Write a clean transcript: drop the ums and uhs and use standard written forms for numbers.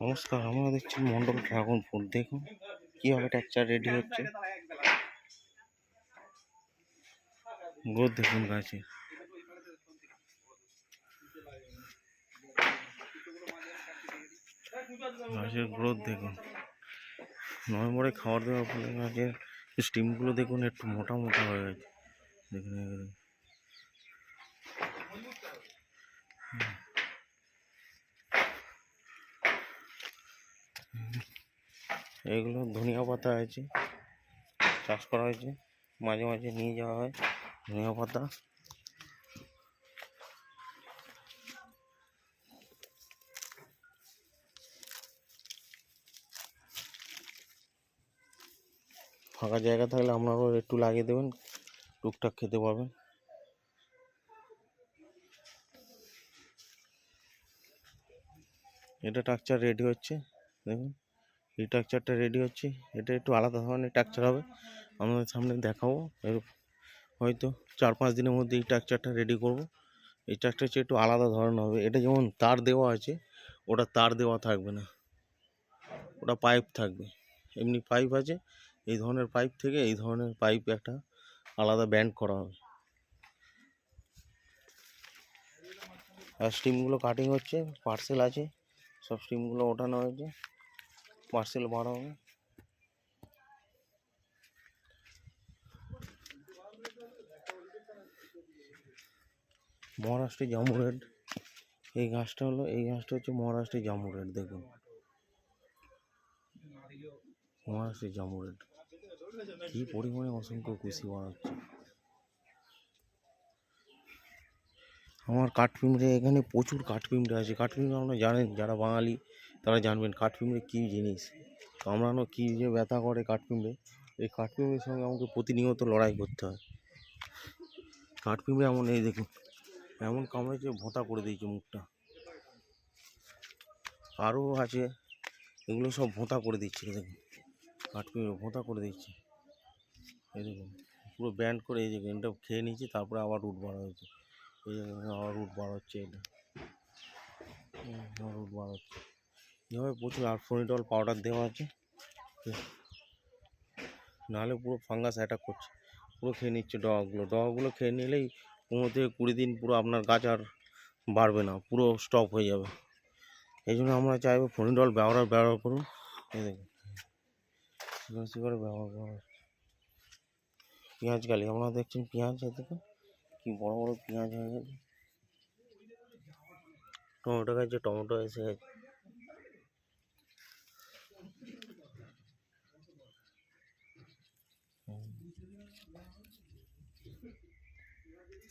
নমস্কার, আমরা দেখছি মন্ডল ড্রাগন ফ্রুট। দেখুন কিভাবে টেক্সচার রেডি হচ্ছে, গ্রোথ দেখুন গাছে। গাছের গ্রোথ দেখুন। নভেম্বরে খাবার দেওয়ার ফলে গাছের স্টিমগুলো দেখুন একটু মোটা মোটা হয়ে গেছে। দেখুন এগুলো ধনিয়া পাতা আছে, চাষ করা হয়েছে, মাঝে মাঝে নিয়ে যাওয়া হয় ধনিয়া পাতা। ফাঁকা জায়গা থাকলে আপনারাও একটু লাগিয়ে দেবেন, টুকটাক খেতে পারবেন। এটা স্ট্রাকচার রেডি হচ্ছে, দেখুন এই স্ট্রাকচারটা রেডি হচ্ছে। এটা একটু আলাদা ধরনের স্ট্রাকচার হবে, আমাদের সামনে দেখাবো। এর হয়তো 4-5 দিনের মধ্যে এই স্ট্রাকচারটা রেডি করব। এই স্ট্রাকচারটা একটু আলাদা ধরনের হবে। এটা যেমন তার দেওয়া আছে, ওটা তার দেওয়া থাকবে না, ওটা পাইপ থাকবে। এমনি পাইপ আছে, এই ধরনের পাইপ থেকে এই ধরনের পাইপ একটা আলাদা ব্যান্ড করা হবে। আর স্টিমগুলো কাটিং হচ্ছে, পার্সেল আছে, সব স্টিমগুলো ওঠানো হয়েছে, পার্সেল বার হবে। মহারাষ্ট্রের জামু রেড, এই গাছটা হচ্ছে মহারাষ্ট্রের জামু রেড। দেখুন মহারাষ্ট্রের জামু রেড কি পরিমাণে অসংখ্য কুশি বানাচ্ছে। আমার কাঠপিঁমড়ে, এখানে প্রচুর কাঠপিঁমড়ে আছে। কাঠপিঁমড়ে আপনারা জানেন, যারা বাঙালি তারা জানবেন কাঠপিঁমড়ে কী জিনিস, কামড়ানো কী যে ব্যথা করে কাঠপিঁমড়ে। এই কাঠপিঁমড়ের সঙ্গে আমাকে প্রতিনিয়ত লড়াই করতে হয়। কাঠপিঁমড়ে এমন, এই দেখুন এমন কামড়েছে, ভোঁতা করে দিয়েছে মুখটা। আরও আছে, এগুলো সব ভোঁতা করে দিচ্ছে। দেখুন কাঠপিঁমড়ে ভোঁতা করে দিচ্ছে, এই দেখুন পুরো ব্যান্ড করে। এই যে এটা খেয়ে নিয়েছি, তারপরে আবার রুট বার হয়েছে। এই আবার রুট বার হচ্ছে, এটা রুট বার হচ্ছে। এভাবে প্রচুর আরফোনিডল পাউডার দেওয়া আছে, নাহলে পুরো ফাঙ্গাস অ্যাটাক করছে। পুরো খেয়ে নিচ্ছে ডগাগুলো খেয়ে নিলেই 15 থেকে 20 দিন পুরো আপনার গাছ আর বাড়বে না, পুরো স্টপ হয়ে যাবে। এই জন্য আমরা চাইবো ফোনিডল ব্যবহার করুন। এই দেখুন বেশি করে ব্যবহার করুন। পেঁয়াজ গালি, আপনারা দেখছেন পেঁয়াজ, দেখুন কি বড় বড় পেঁয়াজ হয়ে গেছে। টমেটো গাছে টমেটো এসে গেছে।